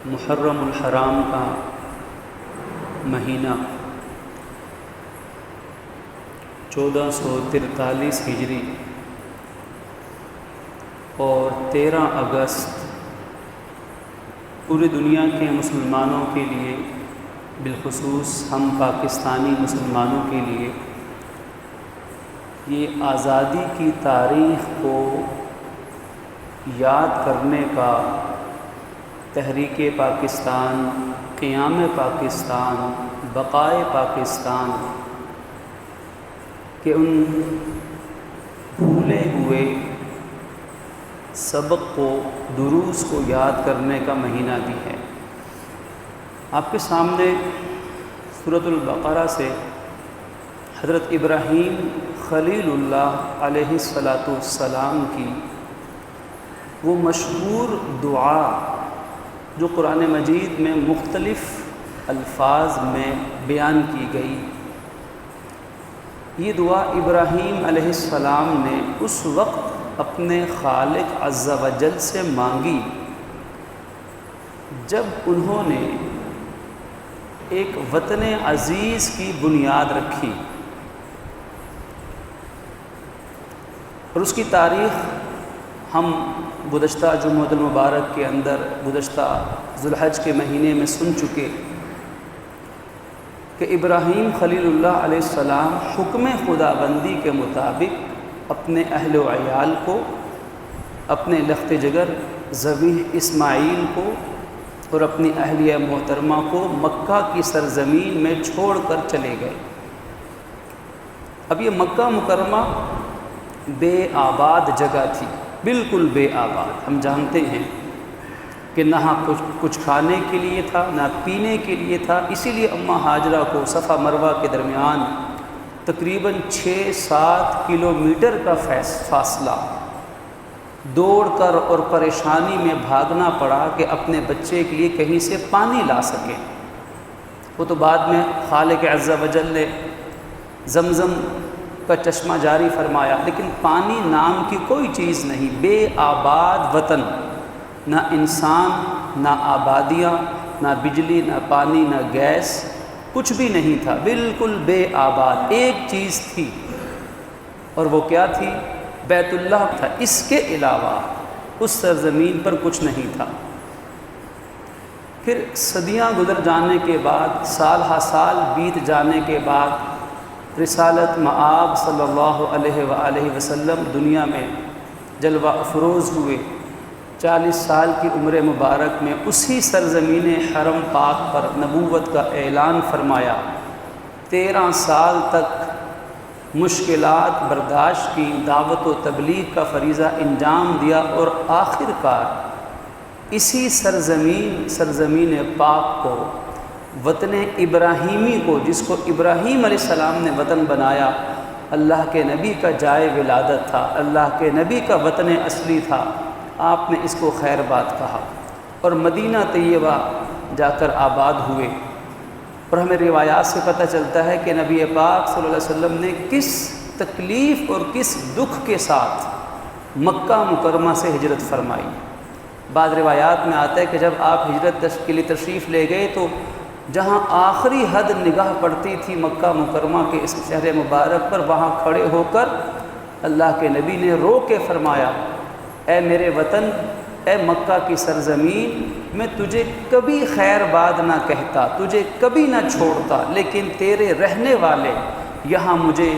محرم الحرام کا مہینہ 1443 ہجری اور 13 اگست پوری دنیا کے مسلمانوں کے لیے، بالخصوص ہم پاکستانی مسلمانوں کے لیے، یہ آزادی کی تاریخ کو یاد کرنے کا، تحریک پاکستان، قیام پاکستان، بقائے پاکستان کے ان بھولے ہوئے سبق کو، دروس کو یاد کرنے کا مہینہ بھی ہے۔ آپ کے سامنے سورۃ البقرہ سے حضرت ابراہیم خلیل اللہ علیہ السلام کی وہ مشہور دعا جو قرآن مجید میں مختلف الفاظ میں بیان کی گئی، یہ دعا ابراہیم علیہ السلام نے اس وقت اپنے خالق عز و جل سے مانگی جب انہوں نے ایک وطن عزیز کی بنیاد رکھی، اور اس کی تاریخ ہم گزشتہ جمعۃ المبارک کے اندر، گزشتہ ذوالحج کے مہینے میں سن چکے کہ ابراہیم خلیل اللہ علیہ السلام حکم خدا بندی کے مطابق اپنے اہل و عیال کو، اپنے لخت جگر ذبیح اسماعیل کو اور اپنی اہلیہ محترمہ کو مکہ کی سرزمین میں چھوڑ کر چلے گئے۔ اب یہ مکہ مکرمہ بے آباد جگہ تھی، بالکل بے آباد۔ ہم جانتے ہیں کہ نہ کچھ کھانے کے لیے تھا، نہ پینے کے لیے تھا، اسی لیے اماں ہاجرہ کو صفا مروہ کے درمیان تقریباً 6-7 کلومیٹر کا فاصلہ دوڑ کر اور پریشانی میں بھاگنا پڑا کہ اپنے بچے کے لیے کہیں سے پانی لا سکے۔ وہ تو بعد میں خالق عز و جل نے زمزم کا چشمہ جاری فرمایا، لیکن پانی نام کی کوئی چیز نہیں۔ بے آباد وطن، نہ انسان، نہ آبادیاں، نہ بجلی، نہ پانی، نہ گیس، کچھ بھی نہیں تھا، بالکل بے آباد۔ ایک چیز تھی، اور وہ کیا تھی؟ بیت اللہ تھا۔ اس کے علاوہ اس سرزمین پر کچھ نہیں تھا۔ پھر صدیاں گزر جانے کے بعد، سال ہا سال بیت جانے کے بعد، رسالت مآب صلی اللہ علیہ وآلہ وسلم دنیا میں جلوہ افروز ہوئے۔ 40 سال کی عمر مبارک میں اسی سرزمین حرم پاک پر نبوت کا اعلان فرمایا۔ 13 سال تک مشکلات برداشت کی، دعوت و تبلیغ کا فریضہ انجام دیا، اور آخر کار اسی سرزمین پاک کو، وطن ابراہیمی کو، جس کو ابراہیم علیہ السلام نے وطن بنایا، اللہ کے نبی کا جائے ولادت تھا، اللہ کے نبی کا وطن اصلی تھا، آپ نے اس کو خیر بات کہا، اور مدینہ طیبہ جا کر آباد ہوئے۔ اور ہمیں روایات سے پتہ چلتا ہے کہ نبی پاک صلی اللہ علیہ وسلم نے کس تکلیف اور کس دکھ کے ساتھ مکہ مکرمہ سے ہجرت فرمائی۔ بعض روایات میں آتا ہے کہ جب آپ ہجرت کے لیے تشریف لے گئے تو جہاں آخری حد نگاہ پڑتی تھی مکہ مکرمہ کے اس شہر مبارک پر، وہاں کھڑے ہو کر اللہ کے نبی نے رو کے فرمایا، اے میرے وطن، اے مکہ کی سرزمین، میں تجھے کبھی خیر بات نہ کہتا، تجھے کبھی نہ چھوڑتا، لیکن تیرے رہنے والے یہاں مجھے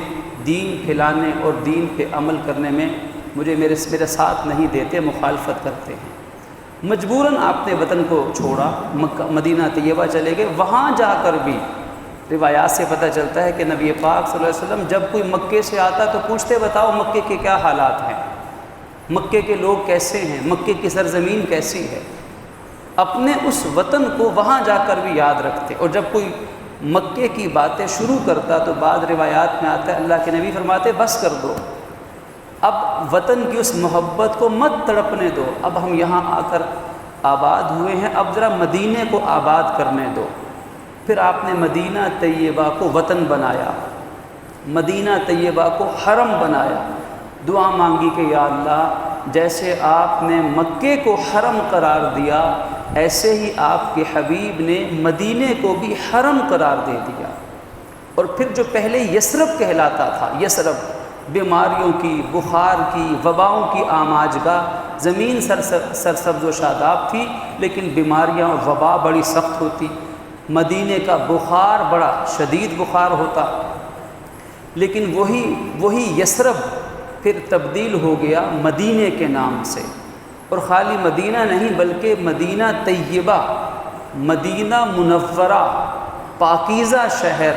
دین پھیلانے اور دین پہ عمل کرنے میں میرے ساتھ نہیں دیتے، مخالفت کرتے ہیں۔ مجبوراً آپ نے وطن کو چھوڑا، مدینہ طیبہ چلے گئے۔ وہاں جا کر بھی روایات سے پتہ چلتا ہے کہ نبی پاک صلی اللہ علیہ وسلم جب کوئی مکے سے آتا تو پوچھتے، بتاؤ مکے کے کیا حالات ہیں، مکے کے لوگ کیسے ہیں، مکے کی سرزمین کیسی ہے۔ اپنے اس وطن کو وہاں جا کر بھی یاد رکھتے، اور جب کوئی مکے کی باتیں شروع کرتا تو بعض روایات میں آتا ہے اللہ کے نبی فرماتے، بس کر دو، اب وطن کی اس محبت کو مت تڑپنے دو، اب ہم یہاں آ کر آباد ہوئے ہیں، اب ذرا مدینے کو آباد کرنے دو۔ پھر آپ نے مدینہ طیبہ کو وطن بنایا، مدینہ طیبہ کو حرم بنایا، دعا مانگی کہ یا اللہ جیسے آپ نے مکے کو حرم قرار دیا، ایسے ہی آپ کے حبیب نے مدینے کو بھی حرم قرار دے دیا۔ اور پھر جو پہلے یثرب کہلاتا تھا، یثرب بیماریوں کی، بخار کی، وباؤں کی آماجگاہ، زمین سرسبز و شاداب تھی لیکن بیماریاں اور وبا بڑی سخت ہوتی، مدینے کا بخار بڑا شدید بخار ہوتا، لیکن وہی یثرب پھر تبدیل ہو گیا مدینے کے نام سے۔ اور خالی مدینہ نہیں بلکہ مدینہ طیبہ، مدینہ منورہ، پاکیزہ شہر،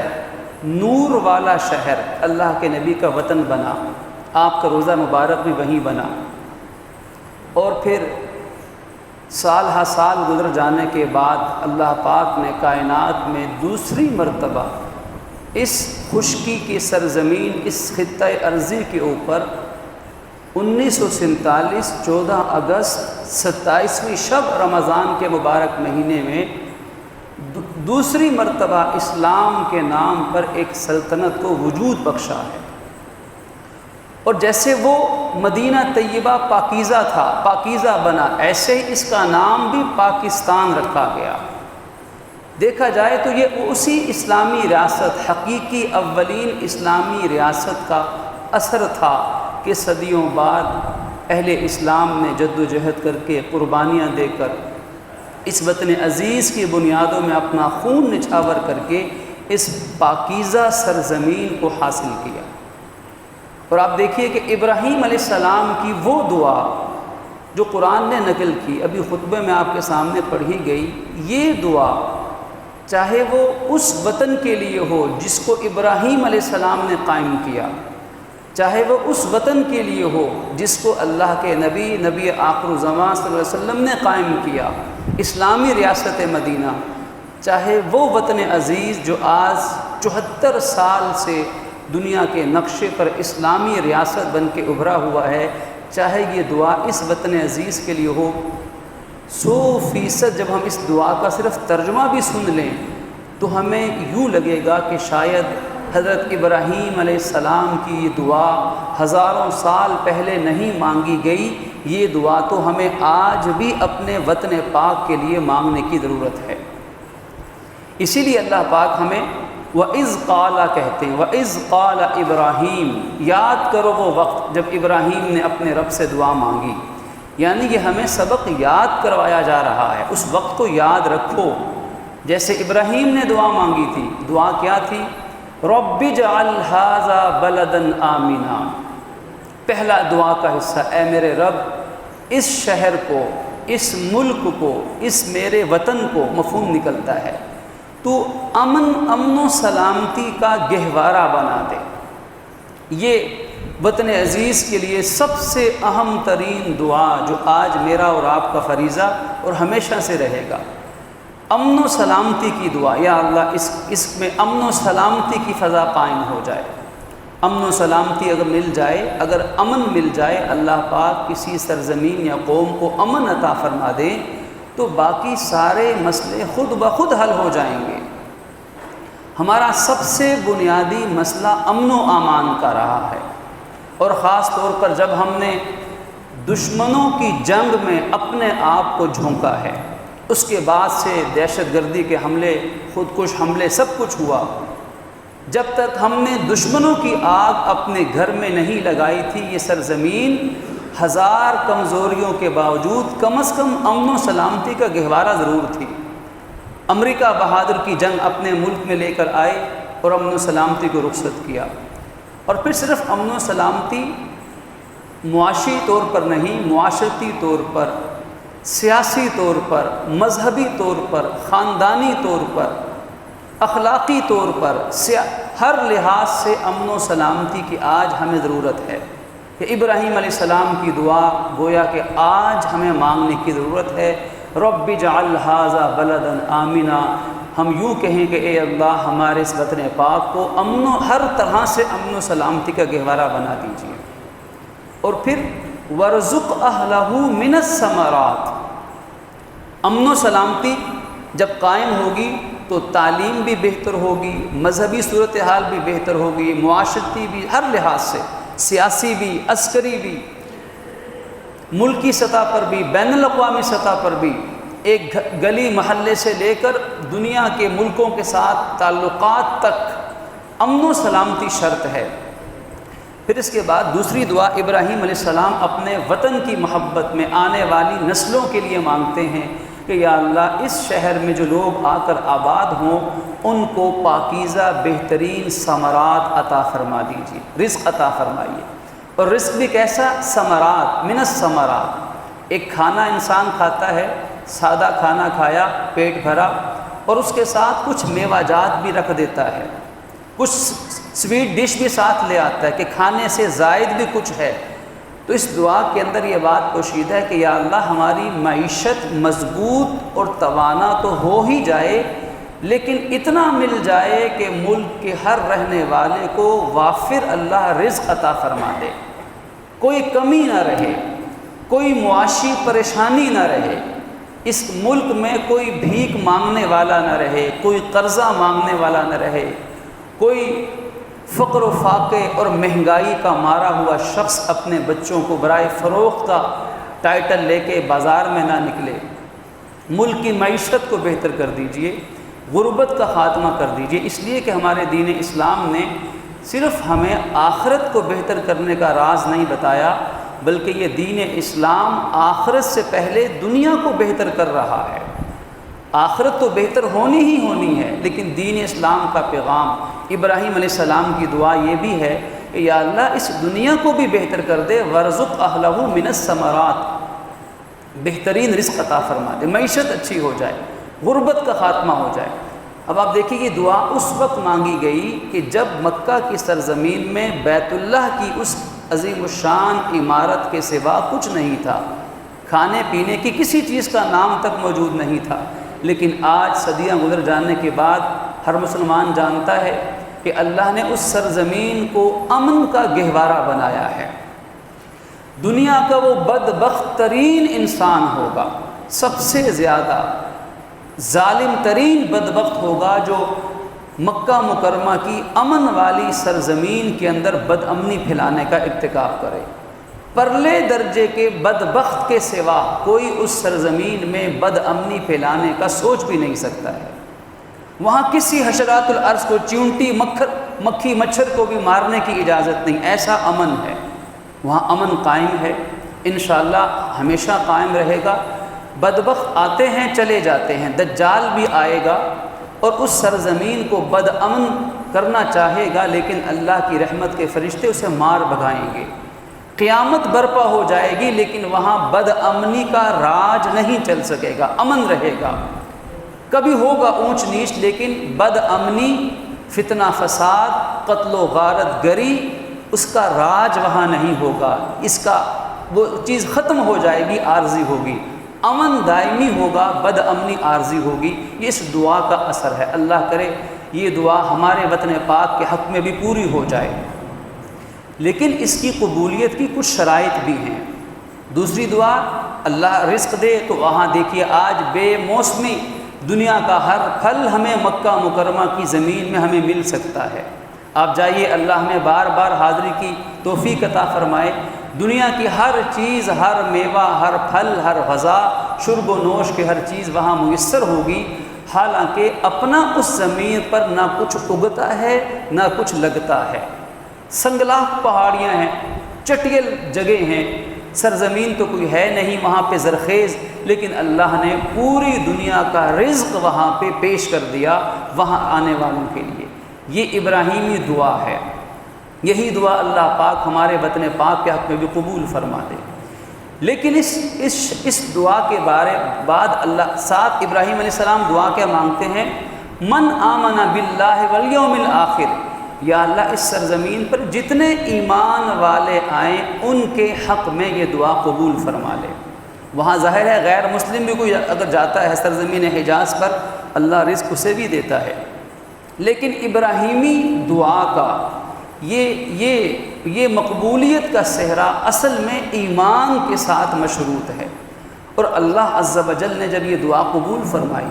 نور والا شہر اللہ کے نبی کا وطن بنا، آپ کا روضہ مبارک بھی وہیں بنا۔ اور پھر سال ہا سال گزر جانے کے بعد اللہ پاک نے کائنات میں دوسری مرتبہ اس خشکی کی سرزمین، اس خطہ ارضی کے اوپر 1947 14 اگست 27ویں شب رمضان کے مبارک مہینے میں دوسری مرتبہ اسلام کے نام پر ایک سلطنت کو وجود بخشا ہے۔ اور جیسے وہ مدینہ طیبہ پاکیزہ تھا، پاکیزہ بنا، ایسے ہی اس کا نام بھی پاکستان رکھا گیا۔ دیکھا جائے تو یہ اسی اسلامی ریاست، حقیقی اولین اسلامی ریاست کا اثر تھا کہ صدیوں بعد اہل اسلام نے جد و جہد کر کے، قربانیاں دے کر، اس وطن عزیز کی بنیادوں میں اپنا خون نچھاور کر کے اس پاکیزہ سرزمین کو حاصل کیا۔ اور آپ دیکھیے کہ ابراہیم علیہ السلام کی وہ دعا جو قرآن نے نقل کی، ابھی خطبے میں آپ کے سامنے پڑھی گئی، یہ دعا چاہے وہ اس وطن کے لیے ہو جس کو ابراہیم علیہ السلام نے قائم کیا، چاہے وہ اس وطن کے لیے ہو جس کو اللہ کے نبی آخر الزمان صلی اللہ علیہ وسلم نے قائم کیا، اسلامی ریاست مدینہ، چاہے وہ وطن عزیز جو آج 74 سال سے دنیا کے نقشے پر اسلامی ریاست بن کے ابھرا ہوا ہے، چاہے یہ دعا اس وطن عزیز کے لیے ہو، 100% جب ہم اس دعا کا صرف ترجمہ بھی سن لیں تو ہمیں یوں لگے گا کہ شاید حضرت ابراہیم علیہ السلام کی یہ دعا ہزاروں سال پہلے نہیں مانگی گئی، یہ دعا تو ہمیں آج بھی اپنے وطن پاک کے لیے مانگنے کی ضرورت ہے۔ اسی لیے اللہ پاک ہمیں وَإِذْ قَالَ کہتے ہیں، وَإِذْ قَالَ ابراہیم، یاد کرو وہ وقت جب ابراہیم نے اپنے رب سے دعا مانگی، یعنی یہ ہمیں سبق یاد کروایا جا رہا ہے، اس وقت کو یاد رکھو۔ جیسے ابراہیم نے دعا مانگی تھی، دعا کیا تھی؟ رَبِّ اجْعَلْ هَٰذَا بَلَدًا آمِنًا، پہلا دعا کا حصہ، اے میرے رب اس شہر کو، اس ملک کو، اس میرے وطن کو، مفہوم نکلتا ہے، تو امن و سلامتی کا گہوارہ بنا دے۔ یہ وطن عزیز کے لیے سب سے اہم ترین دعا جو آج میرا اور آپ کا فریضہ اور ہمیشہ سے رہے گا، امن و سلامتی کی دعا۔ یا اللہ اس میں امن و سلامتی کی فضا قائم ہو جائے۔ امن و سلامتی اگر مل جائے، اگر امن مل جائے، اللہ پاک کسی سرزمین یا قوم کو امن عطا فرما دے تو باقی سارے مسئلے خود بخود حل ہو جائیں گے۔ ہمارا سب سے بنیادی مسئلہ امن و امان کا رہا ہے، اور خاص طور پر جب ہم نے دشمنوں کی جنگ میں اپنے آپ کو جھونکا ہے، اس کے بعد سے دہشت گردی کے حملے، خودکش حملے، سب کچھ ہوا۔ جب تک ہم نے دشمنوں کی آگ اپنے گھر میں نہیں لگائی تھی، یہ سرزمین ہزار کمزوریوں کے باوجود کم از کم امن و سلامتی کا گہوارہ ضرور تھی۔ امریکہ بہادر کی جنگ اپنے ملک میں لے کر آئے اور امن و سلامتی کو رخصت کیا۔ اور پھر صرف امن و سلامتی معاشی طور پر نہیں، معاشرتی طور پر، سیاسی طور پر، مذہبی طور پر، خاندانی طور پر، اخلاقی طور پر، ہر لحاظ سے امن و سلامتی کی آج ہمیں ضرورت ہے۔ کہ ابراہیم علیہ السلام کی دعا گویا کہ آج ہمیں مانگنے کی ضرورت ہے۔ رب اجعل ھذا بلدا آمنا، ہم یوں کہیں کہ اے اللہ ہمارے اس وطن پاک کو ہر طرح سے امن و سلامتی کا گہوارہ بنا دیجیے۔ اور پھر وارزق اہلہ من الثمرات، امن و سلامتی جب قائم ہوگی تو تعلیم بھی بہتر ہوگی، مذہبی صورتحال بھی بہتر ہوگی، معاشرتی بھی، ہر لحاظ سے، سیاسی بھی، عسکری بھی، ملکی سطح پر بھی، بین الاقوامی سطح پر بھی، ایک گلی محلے سے لے کر دنیا کے ملکوں کے ساتھ تعلقات تک امن و سلامتی شرط ہے۔ پھر اس کے بعد دوسری دعا ابراہیم علیہ السلام اپنے وطن کی محبت میں آنے والی نسلوں کے لیے مانگتے ہیں کہ یا اللہ اس شہر میں جو لوگ آ کر آباد ہوں ان کو پاکیزہ بہترین ثمرات عطا فرما دیجیے، رزق عطا فرمائیے۔ اور رزق بھی کیسا؟ ثمرات، من الثمرات۔ ایک کھانا انسان کھاتا ہے، سادہ کھانا کھایا، پیٹ بھرا، اور اس کے ساتھ کچھ میوہ جات بھی رکھ دیتا ہے، کچھ سویٹ ڈش بھی ساتھ لے آتا ہے کہ کھانے سے زائد بھی کچھ ہے۔ تو اس دعا کے اندر یہ بات پوشیدہ ہے کہ یا اللہ ہماری معیشت مضبوط اور توانا تو ہو ہی جائے، لیکن اتنا مل جائے کہ ملک کے ہر رہنے والے کو وافر اللہ رزق عطا فرما دے، کوئی کمی نہ رہے، کوئی معاشی پریشانی نہ رہے، اس ملک میں کوئی بھیک مانگنے والا نہ رہے، کوئی قرضہ مانگنے والا نہ رہے، کوئی فقر و فاقے اور مہنگائی کا مارا ہوا شخص اپنے بچوں کو برائے فروخت کا ٹائٹل لے کے بازار میں نہ نکلے۔ ملک کی معیشت کو بہتر کر دیجئے، غربت کا خاتمہ کر دیجئے، اس لیے کہ ہمارے دین اسلام نے صرف ہمیں آخرت کو بہتر کرنے کا راز نہیں بتایا، بلکہ یہ دین اسلام آخرت سے پہلے دنیا کو بہتر کر رہا ہے۔ آخرت تو بہتر ہونی ہی ہونی ہے، لیکن دین اسلام کا پیغام، ابراہیم علیہ السلام کی دعا یہ بھی ہے کہ یا اللہ اس دنیا کو بھی بہتر کر دے، وَارْزُقْ أَهْلَهُ مِنَ الثَّمَرَاتِ، بہترین رزق عطا فرما دے، معیشت اچھی ہو جائے، غربت کا خاتمہ ہو جائے۔ اب آپ دیکھیے یہ دعا اس وقت مانگی گئی کہ جب مکہ کی سرزمین میں بیت اللہ کی اس عظیم الشان عمارت کے سوا کچھ نہیں تھا، کھانے پینے کی کسی چیز کا نام تک موجود نہیں تھا، لیکن آج صدیاں گزر جانے کے بعد ہر مسلمان جانتا ہے کہ اللہ نے اس سرزمین کو امن کا گہوارہ بنایا ہے۔ دنیا کا وہ بدبخت ترین انسان ہوگا، سب سے زیادہ ظالم ترین بدبخت ہوگا جو مکہ مکرمہ کی امن والی سرزمین کے اندر بد امنی پھیلانے کا ارتکاب کرے۔ پرلے درجے کے بدبخت کے سوا کوئی اس سرزمین میں بد امنی پھیلانے کا سوچ بھی نہیں سکتا ہے۔ وہاں کسی حشرات الارض کو، چیونٹی، مکھی، مچھر کو بھی مارنے کی اجازت نہیں، ایسا امن ہے وہاں، امن قائم ہے، انشاءاللہ ہمیشہ قائم رہے گا۔ بدبخت آتے ہیں چلے جاتے ہیں، دجال بھی آئے گا اور اس سرزمین کو بد امن کرنا چاہے گا، لیکن اللہ کی رحمت کے فرشتے اسے مار بھگائیں گے۔ قیامت برپا ہو جائے گی، لیکن وہاں بد امنی کا راج نہیں چل سکے گا، امن رہے گا۔ کبھی ہوگا اونچ نیچ، لیکن بد امنی، فتنہ فساد، قتل و غارت گری، اس کا راج وہاں نہیں ہوگا، اس کا وہ چیز ختم ہو جائے گی، عارضی ہوگی۔ امن دائمی ہوگا، بد امنی عارضی ہوگی۔ یہ اس دعا کا اثر ہے۔ اللہ کرے یہ دعا ہمارے وطن پاک کے حق میں بھی پوری ہو جائے، لیکن اس کی قبولیت کی کچھ شرائط بھی ہیں۔ دوسری دعا، اللہ رزق دے، تو وہاں دیکھیے آج بے موسمی دنیا کا ہر پھل ہمیں مکہ مکرمہ کی زمین میں ہمیں مل سکتا ہے۔ آپ جائیے، اللہ ہمیں بار بار حاضری کی توفیق عطا فرمائے۔ دنیا کی ہر چیز، ہر میوہ، ہر پھل، ہر غذا، شرب و نوش کی ہر چیز وہاں میسر ہوگی، حالانکہ اپنا اس زمین پر نہ کچھ اگتا ہے نہ کچھ لگتا ہے۔ سنگلاخ پہاڑیاں ہیں، چٹیل جگہ ہیں، سرزمین تو کوئی ہے نہیں وہاں پہ زرخیز، لیکن اللہ نے پوری دنیا کا رزق وہاں پہ پیش کر دیا وہاں آنے والوں کے لیے۔ یہ ابراہیمی دعا ہے۔ یہی دعا اللہ پاک ہمارے وطن پاک کے حق میں بھی قبول فرما دے۔ لیکن اس دعا کے بعد اللہ ساتھ ابراہیم علیہ السلام دعا کیا مانگتے ہیں؟ من آمن باللہ والیوم الآخر، یا اللہ اس سرزمین پر جتنے ایمان والے آئیں ان کے حق میں یہ دعا قبول فرما لے۔ وہاں ظاہر ہے غیر مسلم بھی کوئی اگر جاتا ہے سرزمین حجاز پر، اللہ رزق اسے بھی دیتا ہے، لیکن ابراہیمی دعا کا یہ مقبولیت کا صحرا اصل میں ایمان کے ساتھ مشروط ہے۔ اور اللہ عز و جل نے جب یہ دعا قبول فرمائی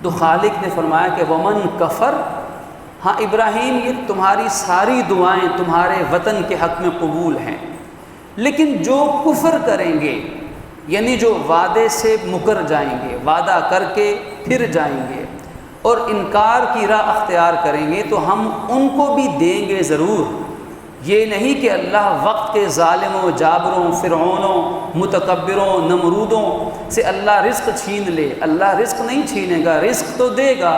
تو خالق نے فرمایا کہ ومن کفر، ہاں ابراہیم یہ تمہاری ساری دعائیں تمہارے وطن کے حق میں قبول ہیں، لیکن جو کفر کریں گے یعنی جو وعدے سے مکر جائیں گے، وعدہ کر کے پھر جائیں گے اور انکار کی راہ اختیار کریں گے تو ہم ان کو بھی دیں گے ضرور۔ یہ نہیں کہ اللہ وقت کے ظالموں، جابروں، فرعونوں، متکبروں، نمرودوں سے اللہ رزق چھین لے۔ اللہ رزق نہیں چھینے گا، رزق تو دے گا،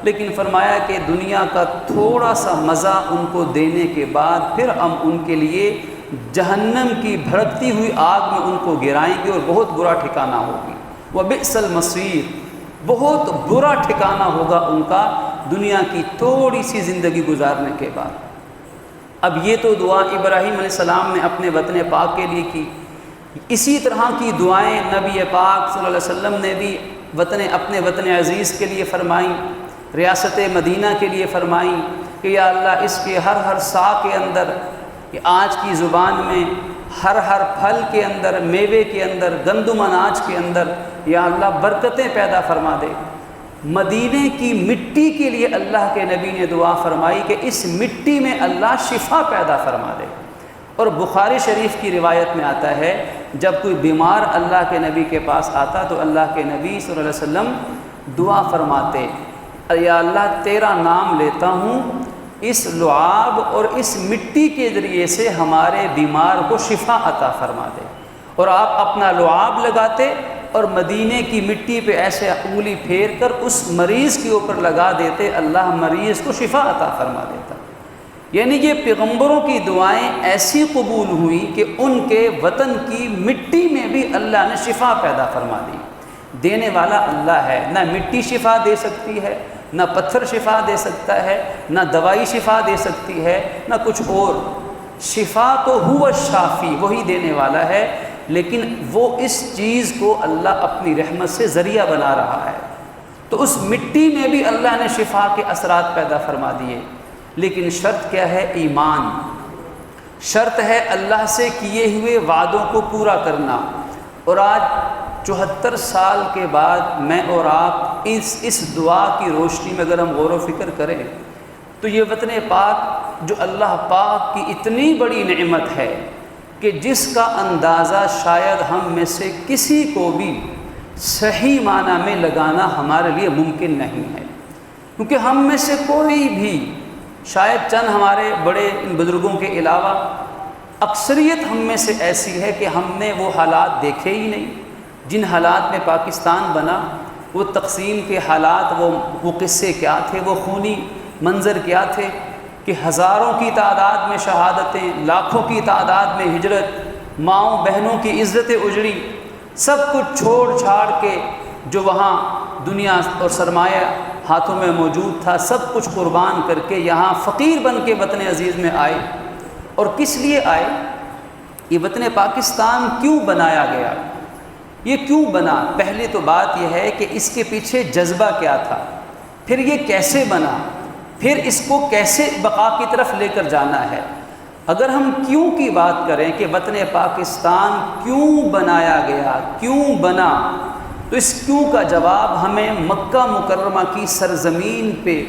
لیکن فرمایا کہ دنیا کا تھوڑا سا مزہ ان کو دینے کے بعد پھر ہم ان کے لیے جہنم کی بھڑکتی ہوئی آگ میں ان کو گرائیں گے اور بہت برا ٹھکانہ ہوگی۔ وبئس المصیر، بہت برا ٹھکانہ ہوگا ان کا دنیا کی تھوڑی سی زندگی گزارنے کے بعد۔ اب یہ تو دعا ابراہیم علیہ السلام نے اپنے وطن پاک کے لیے کی، اسی طرح کی دعائیں نبی پاک صلی اللہ علیہ وسلم نے بھی اپنے وطن عزیز کے لیے فرمائیں، ریاست مدینہ کے لیے فرمائیں کہ یا اللہ اس کے ہر سا کے اندر، کہ آج کی زبان میں ہر پھل کے اندر، میوے کے اندر، گندم اناج کے اندر یا اللہ برکتیں پیدا فرما دے۔ مدینے کی مٹی کے لیے اللہ کے نبی نے دعا فرمائی کہ اس مٹی میں اللہ شفا پیدا فرما دے۔ اور بخاری شریف کی روایت میں آتا ہے جب کوئی بیمار اللہ کے نبی کے پاس آتا تو اللہ کے نبی صلی اللہ علیہ وسلم دعا فرماتے، یا اللہ تیرا نام لیتا ہوں، اس لعاب اور اس مٹی کے ذریعے سے ہمارے بیمار کو شفا عطا فرما دے۔ اور آپ اپنا لعاب لگاتے اور مدینے کی مٹی پہ ایسے انگلی پھیر کر اس مریض کے اوپر لگا دیتے، اللہ مریض کو شفا عطا فرما دیتا۔ یعنی یہ پیغمبروں کی دعائیں ایسی قبول ہوئیں کہ ان کے وطن کی مٹی میں بھی اللہ نے شفا پیدا فرما دی۔ دینے والا اللہ ہے، نہ مٹی شفا دے سکتی ہے، نہ پتھر شفا دے سکتا ہے، نہ دوائی شفا دے سکتی ہے، نہ کچھ اور۔ شفا تو ہوا الشافی، وہی دینے والا ہے، لیکن وہ اس چیز کو اللہ اپنی رحمت سے ذریعہ بنا رہا ہے۔ تو اس مٹی میں بھی اللہ نے شفا کے اثرات پیدا فرما دیے، لیکن شرط کیا ہے؟ ایمان۔ شرط ہے اللہ سے کیے ہوئے وعدوں کو پورا کرنا۔ اور آج 74 سال کے بعد میں اور آپ اس دعا کی روشنی میں اگر ہم غور و فکر کریں تو یہ وطن پاک جو اللہ پاک کی اتنی بڑی نعمت ہے کہ جس کا اندازہ شاید ہم میں سے کسی کو بھی صحیح معنی میں لگانا ہمارے لیے ممکن نہیں ہے، کیونکہ ہم میں سے کوئی بھی، شاید چند ہمارے بڑے ان بزرگوں کے علاوہ، اکثریت ہم میں سے ایسی ہے کہ ہم نے وہ حالات دیکھے ہی نہیں جن حالات میں پاکستان بنا۔ وہ تقسیم کے حالات، وہ قصے کیا تھے، وہ خونی منظر کیا تھے کہ ہزاروں کی تعداد میں شہادتیں، لاکھوں کی تعداد میں ہجرت، ماؤں بہنوں کی عزتیں اجڑی، سب کچھ چھوڑ چھاڑ کے جو وہاں دنیا اور سرمایہ ہاتھوں میں موجود تھا سب کچھ قربان کر کے یہاں فقیر بن کے وطن عزیز میں آئے۔ اور کس لیے آئے؟ یہ وطن پاکستان کیوں بنایا گیا؟ یہ کیوں بنا؟ پہلی تو بات یہ ہے کہ اس کے پیچھے جذبہ کیا تھا، پھر یہ کیسے بنا، پھر اس کو کیسے بقا کی طرف لے کر جانا ہے۔ اگر ہم کیوں کی بات کریں کہ وطن پاکستان کیوں بنایا گیا، کیوں بنا، تو اس کیوں کا جواب ہمیں مکہ مکرمہ کی سرزمین پہ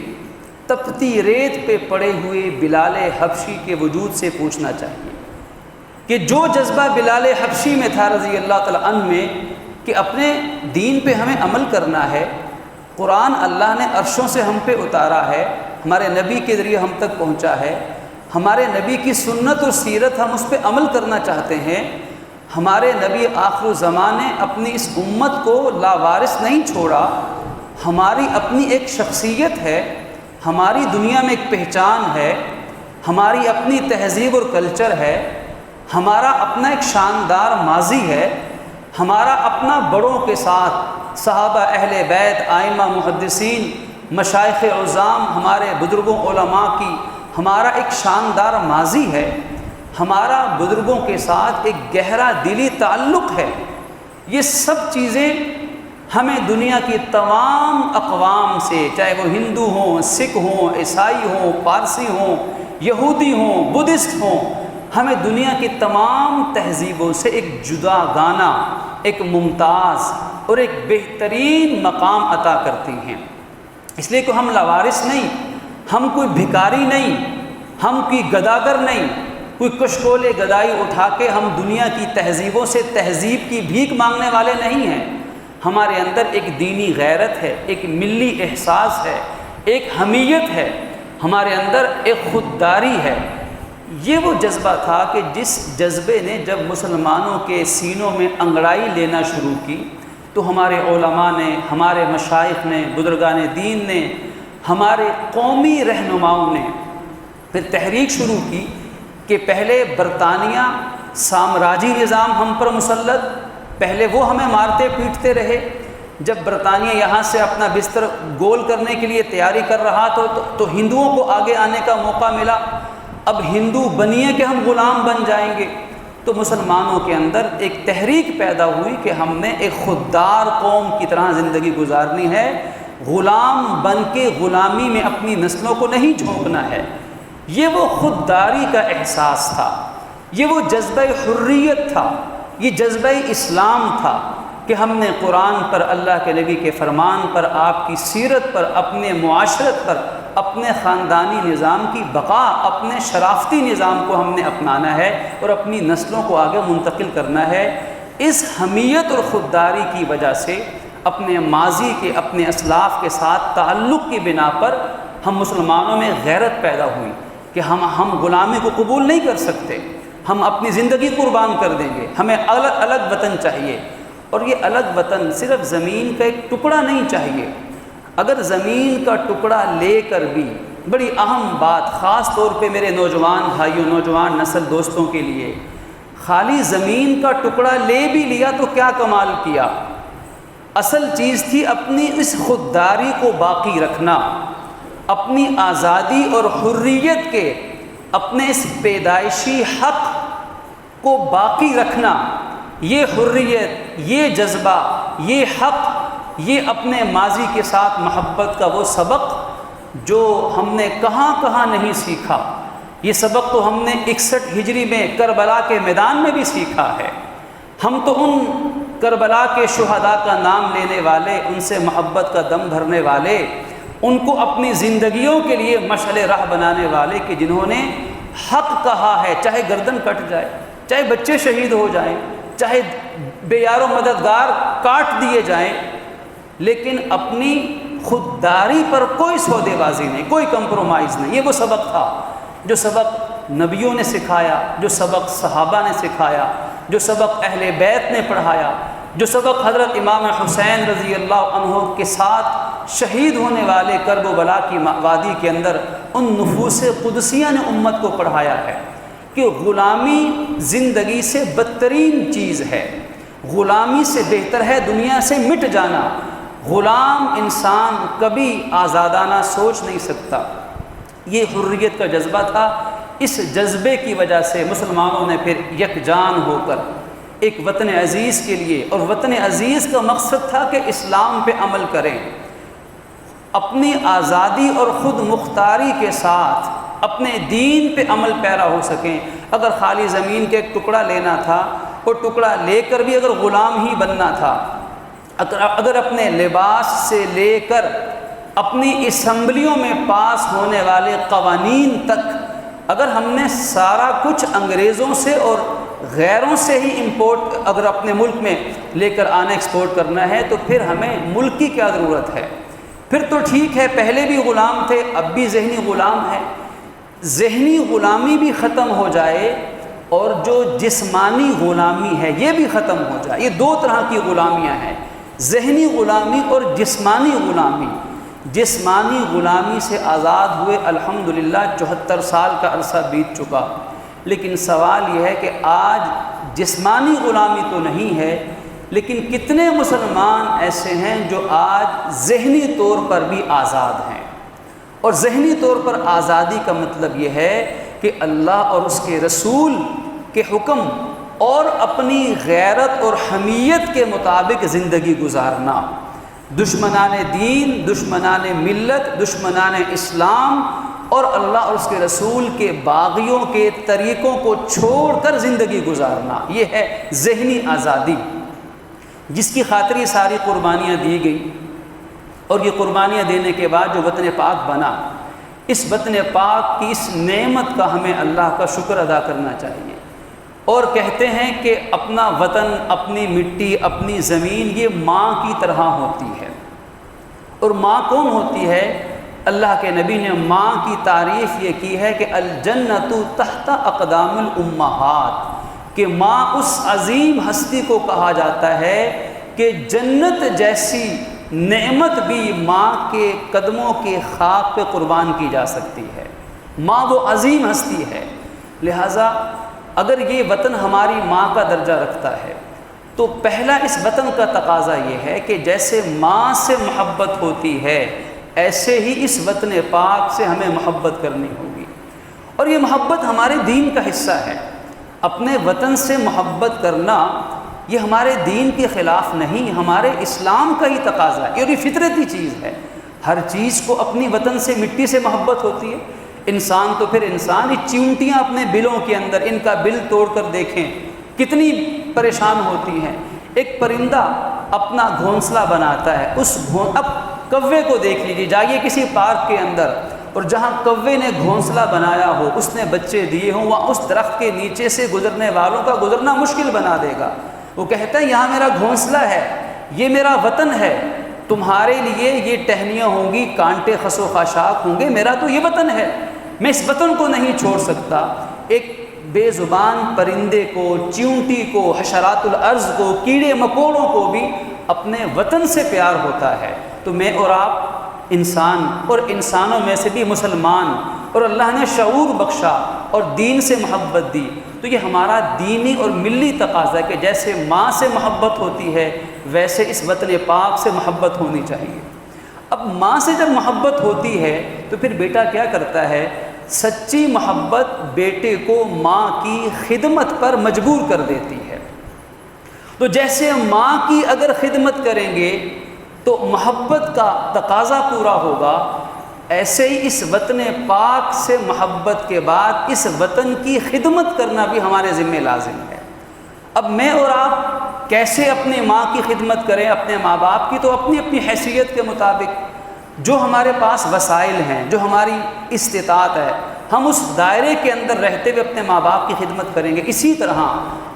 تپتی ریت پہ پڑے ہوئے بلال حبشی کے وجود سے پوچھنا چاہیے کہ جو جذبہ بلال حبشی میں تھا رضی اللہ تعالیٰ عنہ میں کہ اپنے دین پہ ہمیں عمل کرنا ہے، قرآن اللہ نے عرشوں سے ہم پہ اتارا ہے، ہمارے نبی کے ذریعے ہم تک پہنچا ہے، ہمارے نبی کی سنت اور سیرت ہم اس پہ عمل کرنا چاہتے ہیں۔ ہمارے نبی آخر الزمان نے اپنی اس امت کو لاوارث نہیں چھوڑا، ہماری اپنی ایک شخصیت ہے، ہماری دنیا میں ایک پہچان ہے، ہماری اپنی تہذیب اور کلچر ہے، ہمارا اپنا ایک شاندار ماضی ہے، ہمارا اپنا بڑوں کے ساتھ صحابہ، اہل بیت، ائمہ، محدثین، مشائخ عظام، ہمارے بزرگوں علماء کی ہمارا ایک شاندار ماضی ہے، ہمارا بزرگوں کے ساتھ ایک گہرا دلی تعلق ہے۔ یہ سب چیزیں ہمیں دنیا کی تمام اقوام سے، چاہے وہ ہندو ہوں، سکھ ہوں، عیسائی ہوں، پارسی ہوں، یہودی ہوں، بدھسٹ ہوں، ہمیں دنیا کی تمام تہذیبوں سے ایک جداگانہ، ایک ممتاز اور ایک بہترین مقام عطا کرتی ہیں۔ اس لیے کہ ہم لاوارث نہیں، ہم کوئی بھکاری نہیں، ہم کوئی گداگر نہیں، کوئی کشکول گدائی اٹھا کے ہم دنیا کی تہذیبوں سے تہذیب کی بھیک مانگنے والے نہیں ہیں۔ ہمارے اندر ایک دینی غیرت ہے، ایک ملی احساس ہے، ایک حمیت ہے، ہمارے اندر ایک خودداری ہے۔ یہ وہ جذبہ تھا کہ جس جذبے نے جب مسلمانوں کے سینوں میں انگڑائی لینا شروع کی تو ہمارے علماء نے، ہمارے مشائخ نے، بزرگان دین نے، ہمارے قومی رہنماؤں نے پھر تحریک شروع کی کہ پہلے برطانیہ سامراجی نظام ہم پر مسلط، پہلے وہ ہمیں مارتے پیٹتے رہے۔ جب برطانیہ یہاں سے اپنا بستر گول کرنے کے لیے تیاری کر رہا تو ہندوؤں کو آگے آنے کا موقع ملا۔ اب ہندو بنیے کہ ہم غلام بن جائیں گے، تو مسلمانوں کے اندر ایک تحریک پیدا ہوئی کہ ہم نے ایک خوددار قوم کی طرح زندگی گزارنی ہے، غلام بن کے غلامی میں اپنی نسلوں کو نہیں جھونکنا ہے۔ یہ وہ خودداری کا احساس تھا، یہ وہ جذبہ حریت تھا، یہ جذبہ اسلام تھا کہ ہم نے قرآن پر، اللہ کے نبی کے فرمان پر، آپ کی سیرت پر، اپنے معاشرت پر، اپنے خاندانی نظام کی بقا، اپنے شرافتی نظام کو ہم نے اپنانا ہے اور اپنی نسلوں کو آگے منتقل کرنا ہے۔ اس حمیت اور خودداری کی وجہ سے اپنے ماضی کے، اپنے اسلاف کے ساتھ تعلق کی بنا پر ہم مسلمانوں میں غیرت پیدا ہوئی کہ ہم غلامی کو قبول نہیں کر سکتے، ہم اپنی زندگی قربان کر دیں گے، ہمیں الگ الگ وطن چاہیے۔ اور یہ الگ وطن صرف زمین کا ایک ٹکڑا نہیں چاہیے۔ اگر زمین کا ٹکڑا لے کر بھی، بڑی اہم بات خاص طور پہ میرے نوجوان بھائیوں، نوجوان نسل دوستوں کے لیے، خالی زمین کا ٹکڑا لے بھی لیا تو کیا کمال کیا؟ اصل چیز تھی اپنی اس خودداری کو باقی رکھنا، اپنی آزادی اور حریت کے، اپنے اس پیدائشی حق کو باقی رکھنا۔ یہ حریت، یہ جذبہ، یہ حق، یہ اپنے ماضی کے ساتھ محبت کا وہ سبق جو ہم نے کہاں کہاں نہیں سیکھا۔ یہ سبق تو ہم نے 61 ہجری میں کربلا کے میدان میں بھی سیکھا ہے۔ ہم تو ان کربلا کے شہداء کا نام لینے والے، ان سے محبت کا دم بھرنے والے، ان کو اپنی زندگیوں کے لیے مشعل راہ بنانے والے کہ جنہوں نے حق کہا ہے، چاہے گردن کٹ جائے، چاہے بچے شہید ہو جائیں، چاہے بے یار و مددگار کاٹ دیے جائیں، لیکن اپنی خودداری پر کوئی سودے بازی نہیں، کوئی کمپرومائز نہیں۔ یہ وہ سبق تھا جو سبق نبیوں نے سکھایا، جو سبق صحابہ نے سکھایا، جو سبق اہل بیت نے پڑھایا، جو سبق حضرت امام حسین رضی اللہ عنہ کے ساتھ شہید ہونے والے کرب و بلا کی وادی کے اندر ان نفوس قدسیہ نے امت کو پڑھایا ہے کہ غلامی زندگی سے بدترین چیز ہے، غلامی سے بہتر ہے دنیا سے مٹ جانا۔ غلام انسان کبھی آزادانہ سوچ نہیں سکتا۔ یہ حریت کا جذبہ تھا۔ اس جذبے کی وجہ سے مسلمانوں نے پھر یکجان ہو کر ایک وطن عزیز کے لیے، اور وطن عزیز کا مقصد تھا کہ اسلام پہ عمل کریں، اپنی آزادی اور خود مختاری کے ساتھ اپنے دین پہ عمل پیرا ہو سکیں۔ اگر خالی زمین کے ایک ٹکڑا لینا تھا، وہ ٹکڑا لے کر بھی اگر غلام ہی بننا تھا، اگر اپنے لباس سے لے کر اپنی اسمبلیوں میں پاس ہونے والے قوانین تک اگر ہم نے سارا کچھ انگریزوں سے اور غیروں سے ہی امپورٹ اگر اپنے ملک میں لے کر آنا، ایکسپورٹ کرنا ہے، تو پھر ہمیں ملک کی کیا ضرورت ہے؟ پھر تو ٹھیک ہے، پہلے بھی غلام تھے، اب بھی ذہنی غلام ہے۔ ذہنی غلامی بھی ختم ہو جائے اور جو جسمانی غلامی ہے یہ بھی ختم ہو جائے۔ یہ دو طرح کی غلامیاں ہیں، ذہنی غلامی اور جسمانی غلامی۔ جسمانی غلامی سے آزاد ہوئے الحمدللہ 74 سال کا عرصہ بیت چکا، لیکن سوال یہ ہے کہ آج جسمانی غلامی تو نہیں ہے، لیکن کتنے مسلمان ایسے ہیں جو آج ذہنی طور پر بھی آزاد ہیں؟ اور ذہنی طور پر آزادی کا مطلب یہ ہے کہ اللہ اور اس کے رسول کے حکم اور اپنی غیرت اور حمیت کے مطابق زندگی گزارنا۔ دشمنان دین، دشمنان ملت، دشمنان اسلام اور اللہ اور اس کے رسول کے باغیوں کے طریقوں کو چھوڑ کر زندگی گزارنا، یہ ہے ذہنی آزادی، جس کی خاطر یہ ساری قربانیاں دی گئی۔ اور یہ قربانیاں دینے کے بعد جو وطن پاک بنا، اس وطن پاک کی اس نعمت کا ہمیں اللہ کا شکر ادا کرنا چاہیے، اور کہتے ہیں کہ اپنا وطن، اپنی مٹی، اپنی زمین یہ ماں کی طرح ہوتی ہے۔ اور ماں کون ہوتی ہے؟ اللہ کے نبی نے ماں کی تعریف یہ کی ہے کہ الجنت تحت اقدام الامہات، کہ ماں اس عظیم ہستی کو کہا جاتا ہے کہ جنت جیسی نعمت بھی ماں کے قدموں کے خاک پہ قربان کی جا سکتی ہے۔ ماں وہ عظیم ہستی ہے، لہٰذا اگر یہ وطن ہماری ماں کا درجہ رکھتا ہے تو پہلا اس وطن کا تقاضا یہ ہے کہ جیسے ماں سے محبت ہوتی ہے ایسے ہی اس وطن پاک سے ہمیں محبت کرنی ہوگی، اور یہ محبت ہمارے دین کا حصہ ہے۔ اپنے وطن سے محبت کرنا یہ ہمارے دین کے خلاف نہیں، ہمارے اسلام کا ہی تقاضا ہے، اور یہ فطرتی چیز ہے۔ ہر چیز کو اپنی وطن سے، مٹی سے محبت ہوتی ہے۔ انسان تو پھر انسان، یہ چیونٹیاں اپنے بلوں کے اندر، ان کا بل توڑ کر دیکھیں کتنی پریشان ہوتی ہیں۔ ایک پرندہ اپنا گھونسلہ بناتا ہے، اب کوے کو دیکھ لیجیے، جائیے کسی پارک کے اندر، اور جہاں کوے نے گھونسلہ بنایا ہو، اس نے بچے دیے ہوں، وہاں اس درخت کے نیچے سے گزرنے والوں کا گزرنا مشکل بنا دے گا۔ وہ کہتا ہے یہاں میرا گھونسلہ ہے، یہ میرا وطن ہے، تمہارے لیے یہ ٹہنیاں ہوں گی، کانٹے خس و خاشاک ہوں گے، میرا تو یہ وطن ہے، میں اس وطن کو نہیں چھوڑ سکتا۔ ایک بے زبان پرندے کو، چیونٹی کو، حشرات الارض کو، کیڑے مکوڑوں کو بھی اپنے وطن سے پیار ہوتا ہے۔ تو میں اور آپ انسان، اور انسانوں میں سے بھی مسلمان، اور اللہ نے شعور بخشا اور دین سے محبت دی، تو یہ ہمارا دینی اور ملی تقاضا ہے کہ جیسے ماں سے محبت ہوتی ہے ویسے اس وطن پاک سے محبت ہونی چاہیے۔ اب ماں سے جب محبت ہوتی ہے تو پھر بیٹا کیا کرتا ہے؟ سچی محبت بیٹے کو ماں کی خدمت پر مجبور کر دیتی ہے۔ تو جیسے ماں کی اگر خدمت کریں گے تو محبت کا تقاضا پورا ہوگا، ایسے ہی اس وطن پاک سے محبت کے بعد اس وطن کی خدمت کرنا بھی ہمارے ذمہ لازم ہے۔ اب میں اور آپ کیسے اپنی ماں کی خدمت کریں، اپنے ماں باپ کی؟ تو اپنی اپنی حیثیت کے مطابق جو ہمارے پاس وسائل ہیں، جو ہماری استطاعت ہے، ہم اس دائرے کے اندر رہتے ہوئے اپنے ماں باپ کی خدمت کریں گے۔ اسی طرح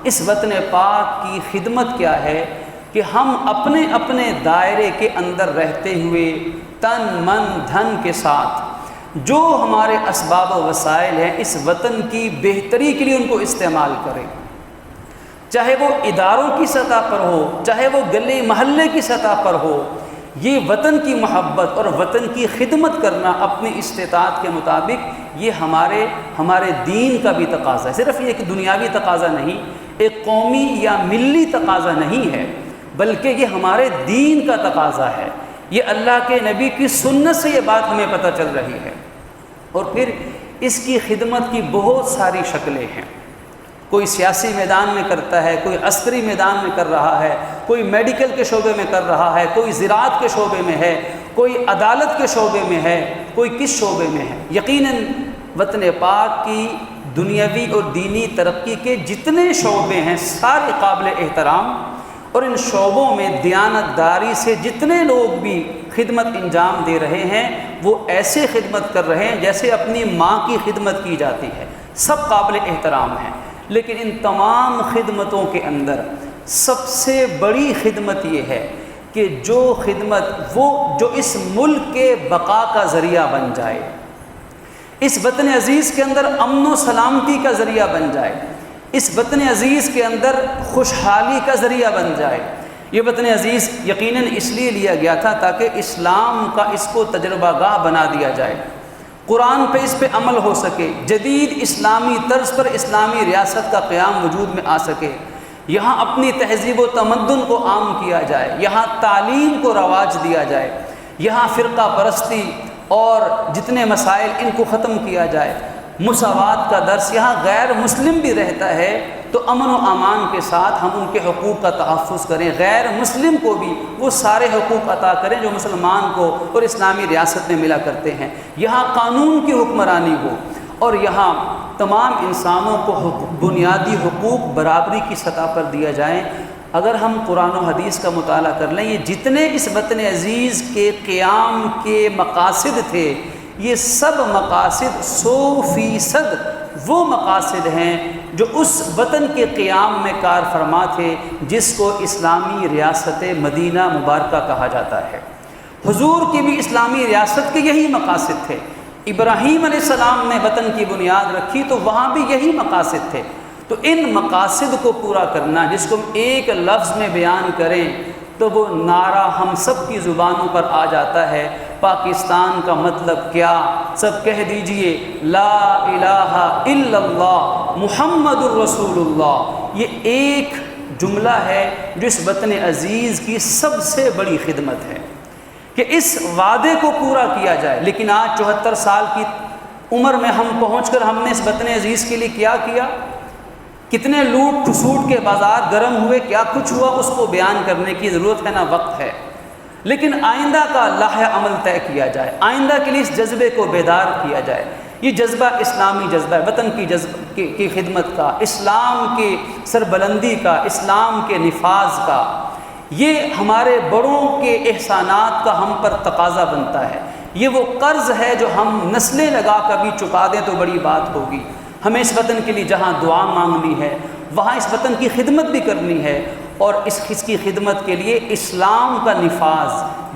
اس وطن پاک کی خدمت کیا ہے کہ ہم اپنے اپنے دائرے کے اندر رہتے ہوئے تن من دھن کے ساتھ جو ہمارے اسباب و وسائل ہیں اس وطن کی بہتری کے لیے ان کو استعمال کریں، چاہے وہ اداروں کی سطح پر ہو، چاہے وہ گلی محلے کی سطح پر ہو۔ یہ وطن کی محبت اور وطن کی خدمت کرنا اپنی استطاعت کے مطابق یہ ہمارے دین کا بھی تقاضا ہے۔ صرف یہ ایک دنیاوی تقاضا نہیں، ایک قومی یا ملی تقاضا نہیں ہے، بلکہ یہ ہمارے دین کا تقاضا ہے۔ یہ اللہ کے نبی کی سنت سے یہ بات ہمیں پتہ چل رہی ہے۔ اور پھر اس کی خدمت کی بہت ساری شکلیں ہیں۔ کوئی سیاسی میدان میں کرتا ہے، کوئی عسکری میدان میں کر رہا ہے، کوئی میڈیکل کے شعبے میں کر رہا ہے، کوئی زراعت کے شعبے میں ہے، کوئی عدالت کے شعبے میں ہے، کوئی کس شعبے میں ہے۔ یقیناً وطن پاک کی دنیاوی اور دینی ترقی کے جتنے شعبے ہیں سارے قابل احترام، اور ان شعبوں میں دیانت داری سے جتنے لوگ بھی خدمت انجام دے رہے ہیں وہ ایسے خدمت کر رہے ہیں جیسے اپنی ماں کی خدمت کی جاتی ہے، سب قابل احترام ہیں۔ لیکن ان تمام خدمتوں کے اندر سب سے بڑی خدمت یہ ہے کہ جو خدمت جو اس ملک کے بقا کا ذریعہ بن جائے، اس وطن عزیز کے اندر امن و سلامتی کا ذریعہ بن جائے، اس وطن عزیز کے اندر خوشحالی کا ذریعہ بن جائے۔ یہ وطن عزیز یقیناً اس لیے لیا گیا تھا تاکہ اسلام کا اس کو تجربہ گاہ بنا دیا جائے، قرآن پہ اس پہ عمل ہو سکے، جدید اسلامی طرز پر اسلامی ریاست کا قیام وجود میں آ سکے، یہاں اپنی تہذیب و تمدن کو عام کیا جائے، یہاں تعلیم کو رواج دیا جائے، یہاں فرقہ پرستی اور جتنے مسائل ان کو ختم کیا جائے، مساوات کا درس، یہاں غیر مسلم بھی رہتا ہے تو امن و امان کے ساتھ ہم ان کے حقوق کا تحفظ کریں، غیر مسلم کو بھی وہ سارے حقوق عطا کریں جو مسلمان کو اور اسلامی ریاست میں ملا کرتے ہیں، یہاں قانون کی حکمرانی ہو، اور یہاں تمام انسانوں کو بنیادی حقوق برابری کی سطح پر دیا جائیں۔ اگر ہم قرآن و حدیث کا مطالعہ کر لیں، یہ جتنے اس وطن عزیز کے قیام کے مقاصد تھے یہ سب مقاصد 100% وہ مقاصد ہیں جو اس وطن کے قیام میں کار فرما تھے جس کو اسلامی ریاست مدینہ مبارکہ کہا جاتا ہے۔ حضور کی بھی اسلامی ریاست کے یہی مقاصد تھے۔ ابراہیم علیہ السلام نے وطن کی بنیاد رکھی تو وہاں بھی یہی مقاصد تھے۔ تو ان مقاصد کو پورا کرنا، جس کو ہم ایک لفظ میں بیان کریں تو وہ نعرہ ہم سب کی زبانوں پر آ جاتا ہے، پاکستان کا مطلب کیا؟ سب کہہ دیجئے لا الہ الا اللہ محمد الرسول اللہ۔ یہ ایک جملہ ہے جو اس وطن عزیز کی سب سے بڑی خدمت ہے کہ اس وعدے کو پورا کیا جائے۔ لیکن آج 74 سال کی عمر میں ہم پہنچ کر ہم نے اس وطن عزیز کے لیے کیا؟ کتنے لوٹ کھسوٹ کے بازار گرم ہوئے، کیا کچھ ہوا، اس کو بیان کرنے کی ضرورت ہے نہ وقت ہے۔ لیکن آئندہ کا لائحہ عمل طے کیا جائے، آئندہ کے لیے اس جذبے کو بیدار کیا جائے۔ یہ جذبہ اسلامی جذبہ ہے، وطن کی خدمت کا، اسلام کی سربلندی کا، اسلام کے نفاذ کا۔ یہ ہمارے بڑوں کے احسانات کا ہم پر تقاضا بنتا ہے۔ یہ وہ قرض ہے جو ہم نسلیں لگا کر بھی چکا دیں تو بڑی بات ہوگی۔ ہمیں اس وطن کے لیے جہاں دعا مانگنی ہے وہاں اس وطن کی خدمت بھی کرنی ہے، اور اس کی خدمت کے لیے اسلام کا نفاذ،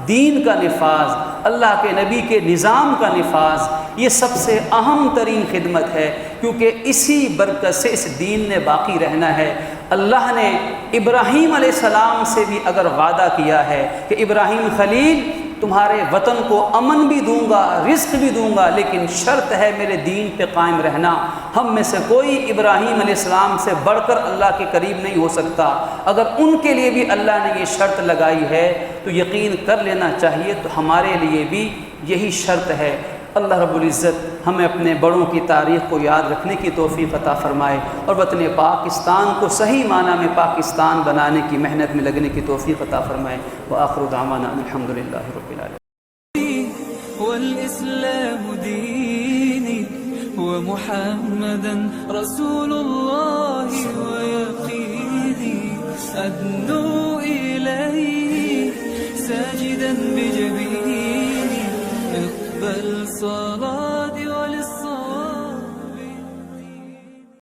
دین کا نفاذ، اللہ کے نبی کے نظام کا نفاذ، یہ سب سے اہم ترین خدمت ہے، کیونکہ اسی برکت سے اس دین نے باقی رہنا ہے۔ اللہ نے ابراہیم علیہ السلام سے بھی اگر وعدہ کیا ہے کہ ابراہیم خلیل تمہارے وطن کو امن بھی دوں گا، رزق بھی دوں گا، لیکن شرط ہے میرے دین پہ قائم رہنا۔ ہم میں سے کوئی ابراہیم علیہ السلام سے بڑھ کر اللہ کے قریب نہیں ہو سکتا۔ اگر ان کے لیے بھی اللہ نے یہ شرط لگائی ہے تو یقین کر لینا چاہیے تو ہمارے لیے بھی یہی شرط ہے۔ اللہ رب العزت ہمیں اپنے بڑوں کی تاریخ کو یاد رکھنے کی توفیق عطا فرمائے، اور وطن پاکستان کو صحیح معنی میں پاکستان بنانے کی محنت میں لگنے کی توفیق عطا فرمائے۔ وآخر دعوانا الحمدللہ رب العالمین۔ والإسلام ديني ومحمدا رسول الله ويقيني أدنو إليه ساجدا بجبيني اقبل صلاة